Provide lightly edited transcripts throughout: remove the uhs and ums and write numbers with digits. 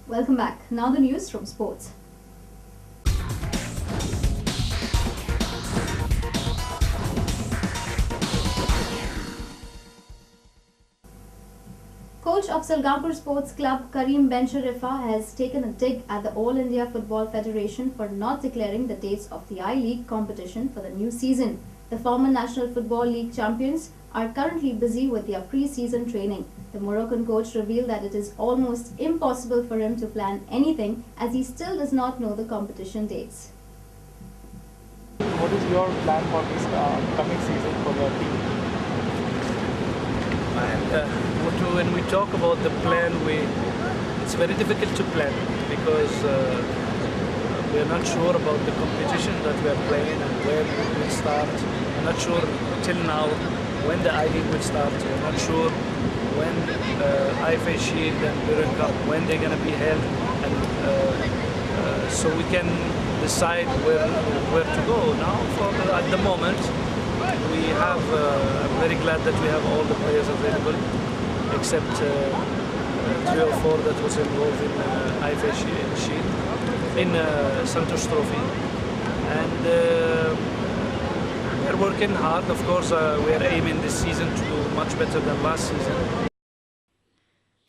Welcome back. Now the news from sports. Coach of Salgampur Sports Club Karim Bensharifa has taken a dig at the All India Football Federation for not declaring the dates of the I-League competition for the new season. The former National Football League champions are currently busy with their pre-season training. The Moroccan coach revealed that it is almost impossible for him to plan anything as he still does not know the competition dates. What is your plan for this coming season for the team? When we talk about the plan, it's very difficult to plan because we are not sure about the competition that we are playing and where it will start. I'm not sure till now when the I-League will start. We're not sure when IFA Shield and Buren Cup, when they're going to be held, and so we can decide where to go. Now, at the moment, we have. I'm very glad that we have all the players available, except 3 or 4 that was involved in IFA Shield, in Santos Trophy, and we're working hard. Of course, we are aiming this season to do much better than last season.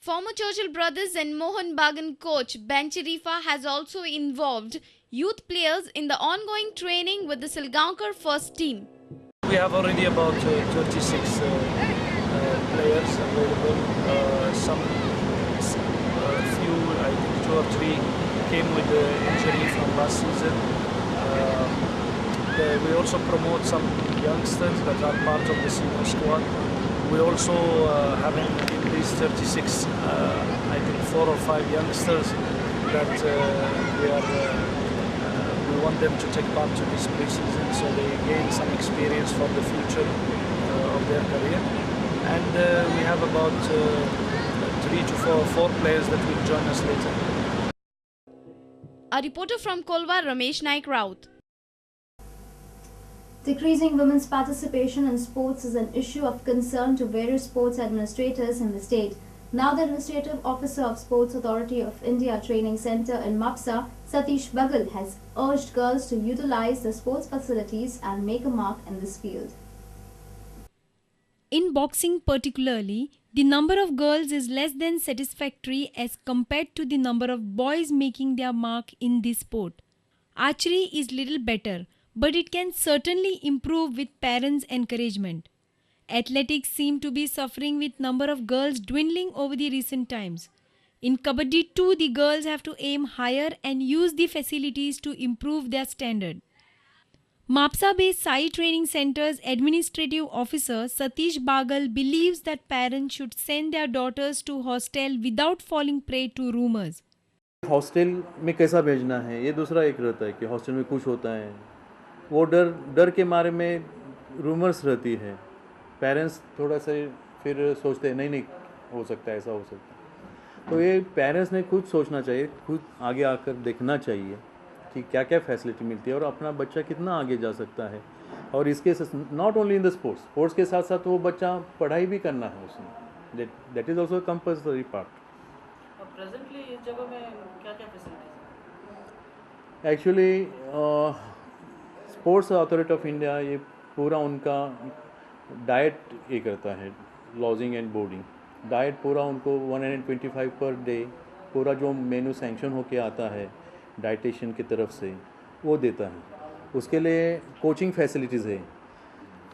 Former Churchill Brothers and Mohun Bagan coach Bencharifa has also involved youth players in the ongoing training with the Salgaonkar first team. We have already about 36 players available. Some few, I think 2 or 3 came with the injury from last season. We also promote some youngsters that are part of the senior squad. We also having in these 36, I think 4 or 5 youngsters that we want them to take part to this pre-season so they gain some experience for the future of their career. And we have about 3 to 4 players that will join us later. A reporter from Kolwa, Ramesh Naik Raut. Decreasing women's participation in sports is an issue of concern to various sports administrators in the state. Now the Administrative Officer of Sports Authority of India Training Centre in Mapsa, Satish Bagal, has urged girls to utilize the sports facilities and make a mark in this field. In boxing particularly, the number of girls is less than satisfactory as compared to the number of boys making their mark in this sport. Archery is little better, but it can certainly improve with parents' encouragement. Athletics seem to be suffering with number of girls dwindling over the recent times. In Kabaddi too, the girls have to aim higher and use the facilities to improve their standard. Mapsa-based Sai Training Centre's Administrative Officer Satish Bagal believes that parents should send their daughters to hostel without falling prey to rumors. Hostel में कैसा भेजना है ये दूसरा एक रहता है कि हॉस्टल में कुछ होता है, वो डर के मारे में रूमर्स रहती है. पेरेंट्स थोड़ा सा फिर सोचते हैं नहीं हो सकता है, ऐसा हो सकता है. तो ये पेरेंट्स ने खुद सोचना चाहिए, खुद आगे आकर देखना चाहिए कि क्या क्या फैसिलिटी मिलती है और अपना बच्चा कितना आगे जा सकता है. और इसके not only in the sports के साथ साथ वो बच्चा पढ़ाई भी करना है उसमें. That is also compulsory part. Presently इस जगह में क्या क्या फैसिलिटीज है? Actually sports authority of India ये पूरा उनका डाइट ये करता है, लॉजिंग एंड बोर्डिंग. डाइट पूरा उनको 125 पर डे पूरा जो मेनू सैंक्शन होके आता है डाइटिशियन की तरफ से वो देता है. उसके लिए कोचिंग फैसिलिटीज़ है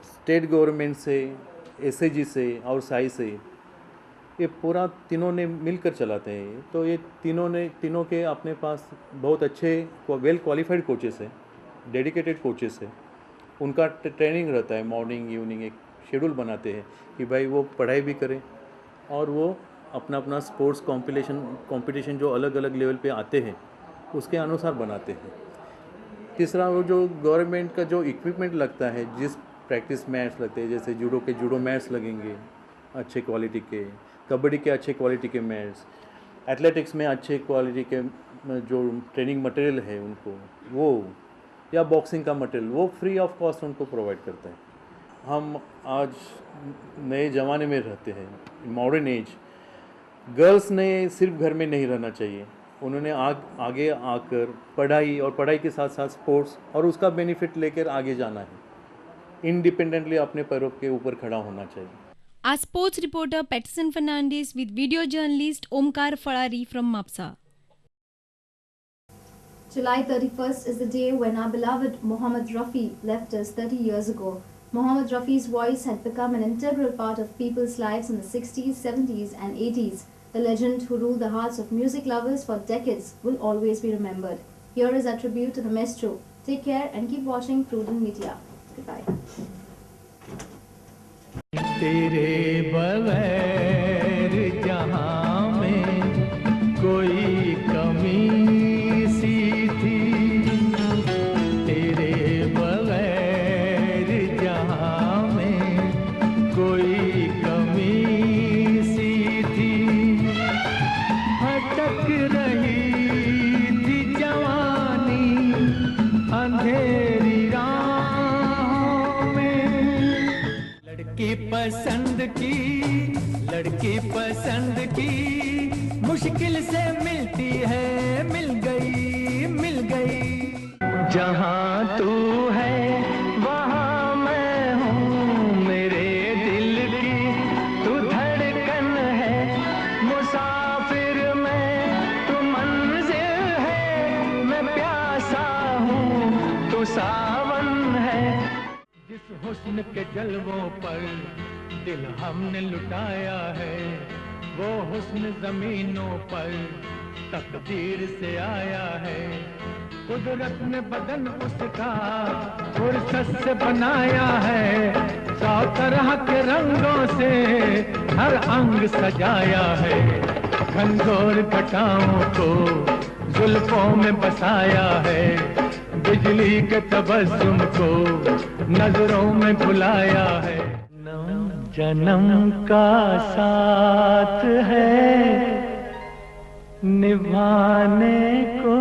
स्टेट गवर्नमेंट से, एसएजी से और साई से. ये पूरा तीनों ने मिलकर चलाते हैं. तो ये तीनों के अपने पास बहुत अच्छे वेल क्वालिफाइड कोचेस हैं, डेडिकेटेड कोचेस हैं. उनका ट्रेनिंग रहता है, मॉर्निंग इवनिंग एक शेड्यूल बनाते हैं कि भाई वो पढ़ाई भी करें और वो अपना स्पोर्ट्स कंपटीशन जो अलग अलग लेवल पे आते हैं उसके अनुसार बनाते हैं. तीसरा वो जो गवर्नमेंट का जो इक्विपमेंट लगता है, जिस प्रैक्टिस मैट्स लगते हैं, जैसे जूडो मैट्स लगेंगे अच्छे क्वालिटी के, कबड्डी के अच्छे क्वालिटी के मैट्स, एथलेटिक्स में अच्छे क्वालिटी के जो ट्रेनिंग मटेरियल है उनको वो, या बॉक्सिंग का मटेरियल वो फ्री ऑफ कॉस्ट उनको प्रोवाइड करते हैं. हम आज नए ज़माने में रहते हैं, मॉडर्न एज. गर्ल्स ने सिर्फ घर में नहीं रहना चाहिए, उन्होंने आगे आकर पढ़ाई और पढ़ाई के साथ साथ स्पोर्ट्स और उसका बेनिफिट लेकर आगे जाना है। इंडिपेंडेंटली अपने पैरों के ऊपर खड़ा होना चाहिए। Our sports reporter Patterson Fernandez with video journalist Omkar Falari from Mapsa. July 31st is the day when our beloved Mohammed Rafi left us 30 years ago. Mohammed Rafi's voice had become an integral part of people's lives in the 60s, 70s and 80s. The legend who ruled the hearts of music lovers for decades will always be remembered. Here is our tribute to the maestro. Take care and keep watching Prudent Media. Goodbye. तेरे बगैर जहां में कोई कमी सी थी, तेरे बगैर जहां में कोई कमी सी थी, भटक रही थी जवानी अंधेरी राहों में। लड़की पसंद की मुश्किल से मिलती है, मिल गई। जहाँ तू है वहाँ मैं हूँ, मेरे दिल की तू धड़कन है, मुसाफिर मैं तू मंजिल है, मैं प्यासा हूँ तू सावन है। जिस हुस्न के जलवों पर दिल हमने लुटाया है, वो हुस्न जमीनों पर तकदीर से आया है। कुदरत ने बदन उसका फुर्सत से बनाया है, 100 तरह के रंगों से हर अंग सजाया है। घनघोर घटाओं को जुल्फों में बसाया है, बिजली के तबस्सुम को नजरों में बुलाया है। जन्म का साथ है निभाने को।